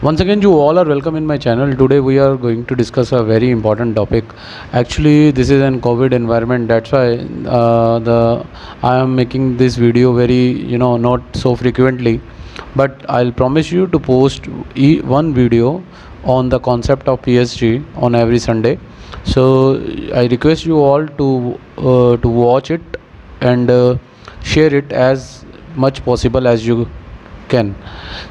Once again, you all are welcome in my channel. Today we are going to discuss a very important topic. Actually, this is an COVID environment. That's why I am making this video very not so frequently. But I'll promise you to post one video on the concept of PSG on every Sunday. So I request you all to watch it and share it as much possible as you can.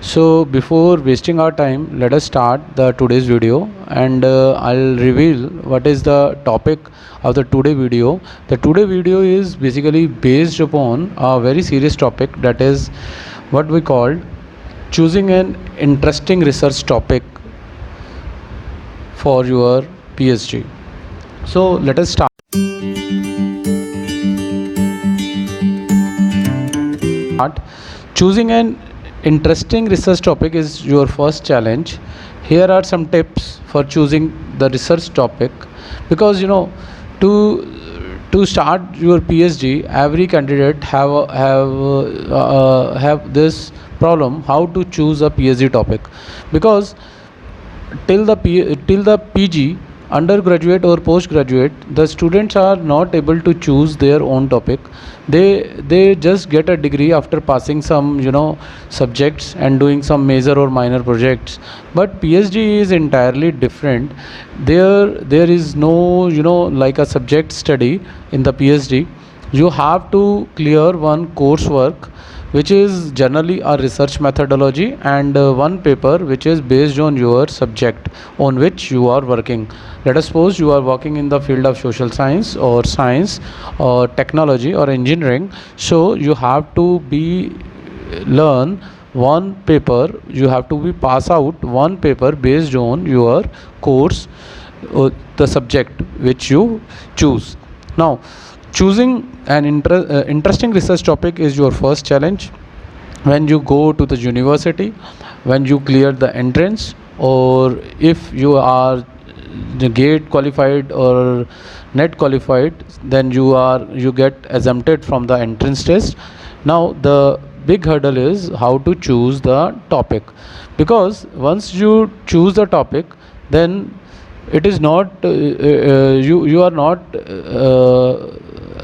So before wasting our time, let us start the today's video, and I'll reveal what is the topic of the today video. The today video is basically based upon a very serious topic, that is what we call choosing an interesting research topic for your PhD. So let us start. Choosing an interesting research topic is your first challenge. Here are some tips for choosing the research topic, because to start your PhD, every candidate have this problem how to choose a PhD topic, because till the PG, undergraduate or postgraduate, the students are not able to choose their own topic. They just get a degree after passing some subjects and doing some major or minor projects. But PhD is entirely different. There is no like a subject study in the PhD. You have to clear one coursework, which is generally a research methodology, and one paper which is based on your subject on which you are working. Let us suppose you are working in the field of social science or science or technology or engineering. So you have to learn one paper, you have to pass out one paper based on your course or the subject which you choose. Now, choosing an interesting research topic is your first challenge. When you go to the university, when you clear the entrance, or if you are the GATE qualified or NET qualified, then you get exempted from the entrance test. Now the big hurdle is how to choose the topic, because once you choose the topic, then it is not you are not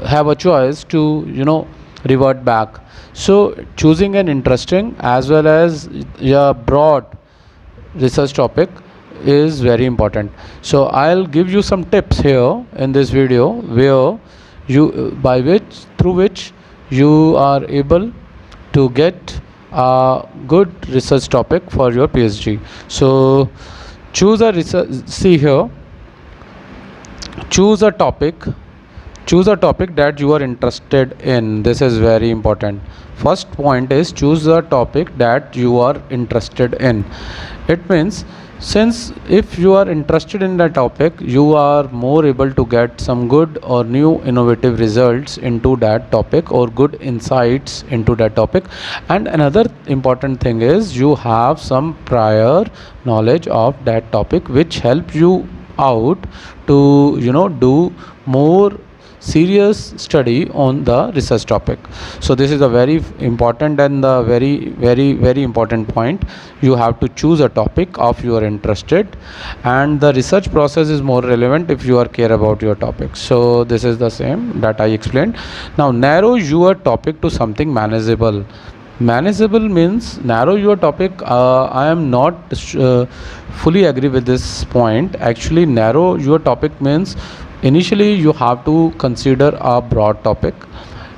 have a choice to revert back. So choosing an interesting as well as a broad research topic is very important. So I'll give you some tips here in this video, where through which you are able to get a good research topic for your PhD. So choose a topic that you are interested in. This is very important. First point is choose a topic that you are interested in. It means, since if you are interested in that topic, you are more able to get some good or new innovative results into that topic, or good insights into that topic. And another important thing is you have some prior knowledge of that topic, which help you out to do more serious study on the research topic. So this is a very important and the very important point. You have to choose a topic of you are interested, and the research process is more relevant if you are care about your topic. So this is the same that I explained. Now narrow your topic to something manageable. Manageable means narrow your topic. I am not fully agree with this point. Actually, narrow your topic means initially you have to consider a broad topic,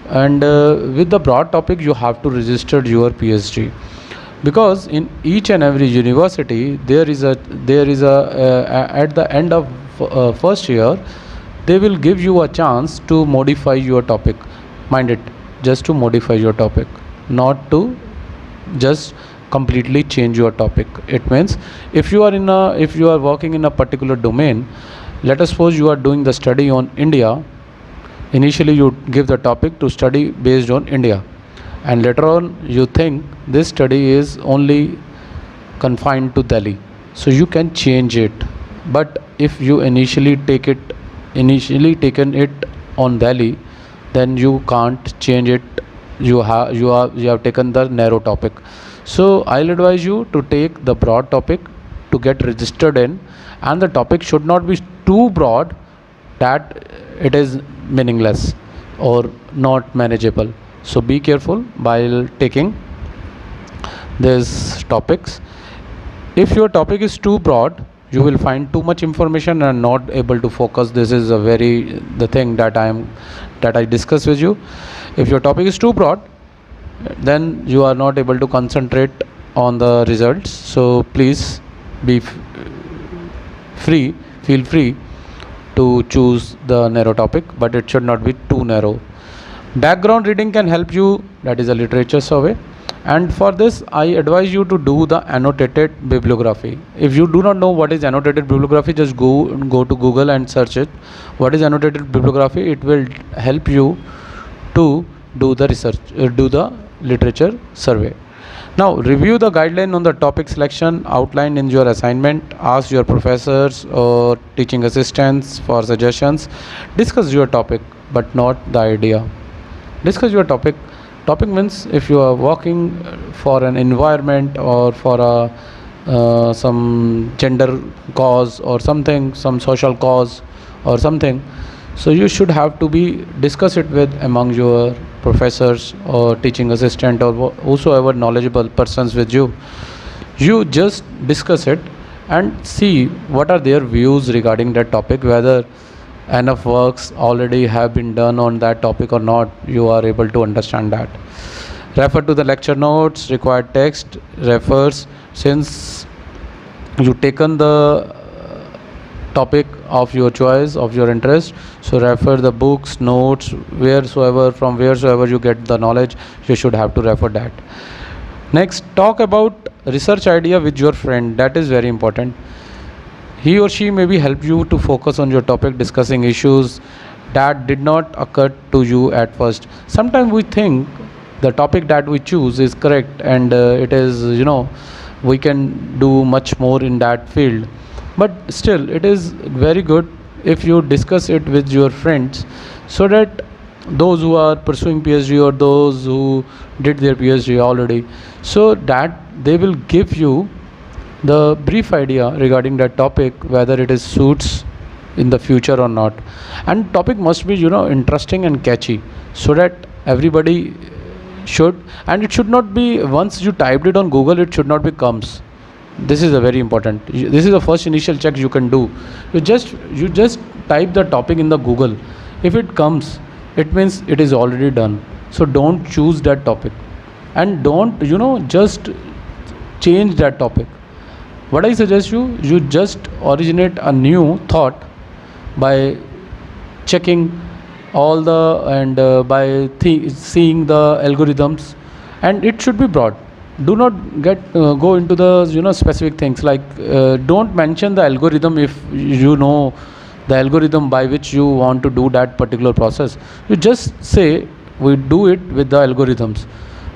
and with the broad topic you have to register your PhD, because in each and every university there is a at the end of first year they will give you a chance to modify your topic. Mind it, just to modify your topic, not to just completely change your topic. It means if you are working in a particular domain, let us suppose you are doing the study on India. Initially you give the topic to study based on India, and later on you think this study is only confined to Delhi, so you can change it. But if you initially taken it on Delhi, then you can't change it. You have taken the narrow topic. So I'll advise you to take the broad topic to get registered in, and the topic should not be too broad that it is meaningless or not manageable. So be careful while taking these topics. If your topic is too broad, you will find too much information and not able to focus. This is a very the thing that I discuss with you. If your topic is too broad, then you are not able to concentrate on the results. So please be free, feel free to choose the narrow topic, but it should not be too narrow. Background reading can help you, that is a literature survey, and for this I advise you to do the annotated bibliography. If you do not know what is annotated bibliography, just go to Google and search it. What is annotated bibliography? It will help you to do the research, do the literature survey. Now review the guideline on the topic selection outlined in your assignment. Ask your professors or teaching assistants for suggestions. Discuss your topic but not the idea. Discuss your topic. Topic means if you are working for an environment or for a some gender cause or something, some social cause or something, so you should have to be discuss it with among your professors or teaching assistant or whosoever knowledgeable persons with you. You just discuss it and see what are their views regarding that topic, whether enough works already have been done on that topic or not. You are able to understand that. Refer to the lecture notes, required text refers, since you taken the topic of your choice, of your interest, so refer the books, notes, from wheresoever you get the knowledge, you should have to refer that. Next, talk about research idea with your friend. That is very important. He or she maybe help you to focus on your topic, discussing issues that did not occur to you at first. Sometimes we think the topic that we choose is correct, and it is, we can do much more in that field, but still it is very good if you discuss it with your friends, so that those who are pursuing PhD or those who did their PhD already, so that they will give you the brief idea regarding that topic, whether it is suits in the future or not. And topic must be interesting and catchy, so that everybody should, and it should not be once you typed it on Google, it should not be comes. This is a very important, this is the first initial check you can do. You just type the topic in the Google. If it comes, it means it is already done. So don't choose that topic, and don't just change that topic. What I suggest you just originate a new thought by checking all the, and by seeing the algorithms, and it should be broad. Do not go into the specific things, like don't mention the algorithm if you know the algorithm by which you want to do that particular process. You just say we do it with the algorithms.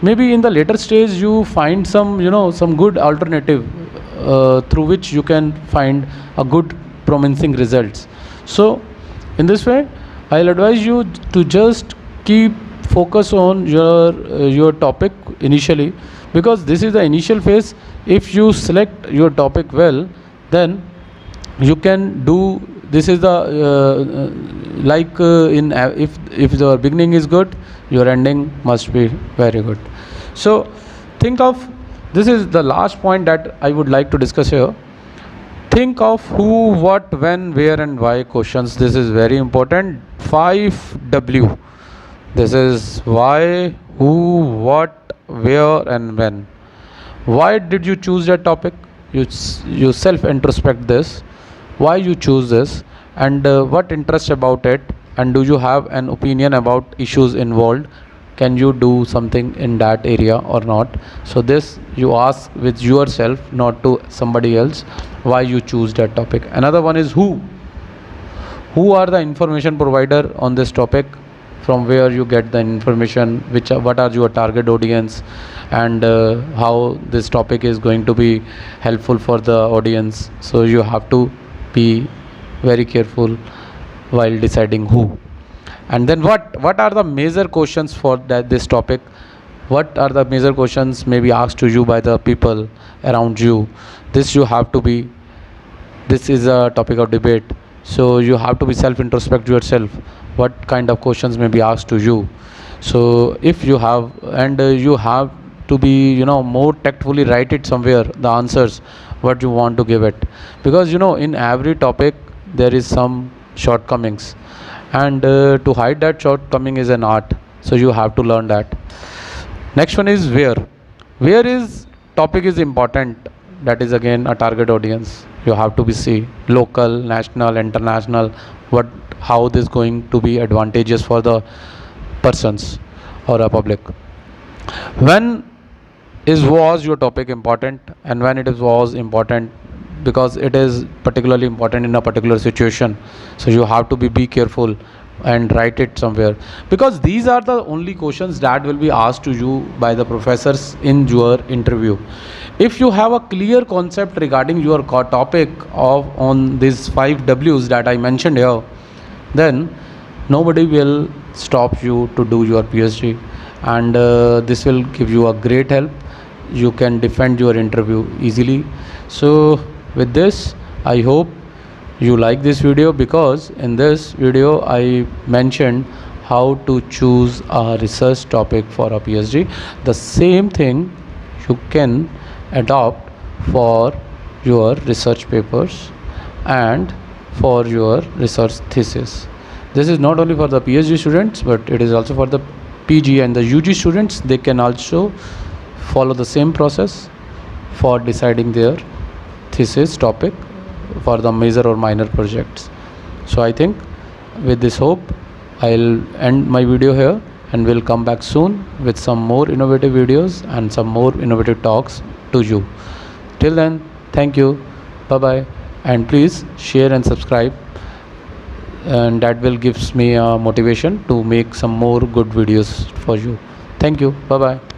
Maybe in the later stage you find some good alternative through which you can find a good promising results. So in this way I'll advise you to just keep focus on your topic initially, because this is the initial phase. If you select your topic well, then you can do, this is the if the beginning is good, your ending must be very good. So think of, this is the last point that I would like to discuss here. Think of who, what, when, where and why questions. This is very important. 5W. This is why, who, what, where and when. Why did you choose that topic? You self introspect this. Why you choose this, and what interest about it, and do you have an opinion about issues involved? Can you do something in that area or not? So this you ask with yourself, not to somebody else, why you choose that topic. Another one is who are the information provider on this topic, from where you get the information, what are your target audience, and how this topic is going to be helpful for the audience. So you have to be very careful while deciding who. And then what are the major questions for this topic? what are the major questions may be asked to you by the people around you. This you have to be, this is a topic of debate, so you have to be self introspect yourself, what kind of questions may be asked to you. So if you have, and you have to be, more tactfully write it somewhere, the answers what you want to give it, because in every topic there is some shortcomings, and to hide that shortcoming is an art, so you have to learn that. Next one is where is topic is important, that is again a target audience. You have to be see local, national, international, what, how this going to be advantageous for the persons or a public. When is was your topic important, and when it is was important, because it is particularly important in a particular situation, so you have to be careful and write it somewhere, because these are the only questions that will be asked to you by the professors in your interview. If you have a clear concept regarding your topic of on these 5 W's that I mentioned here, then nobody will stop you to do your PhD, and this will give you a great help. You can defend your interview easily. So with this, I hope you like this video, because in this video I mentioned how to choose a research topic for a PhD. The same thing you can adopt for your research papers and for your research thesis. This is not only for the PhD students, but it is also for the PG and the UG students. They can also follow the same process for deciding their thesis topic for the major or minor projects. So I think with this hope, I'll end my video here, and we'll come back soon with some more innovative videos and some more innovative talks to you. Till then, thank you, bye bye, and please share and subscribe, and that will gives me a motivation to make some more good videos for you. Thank you, bye bye.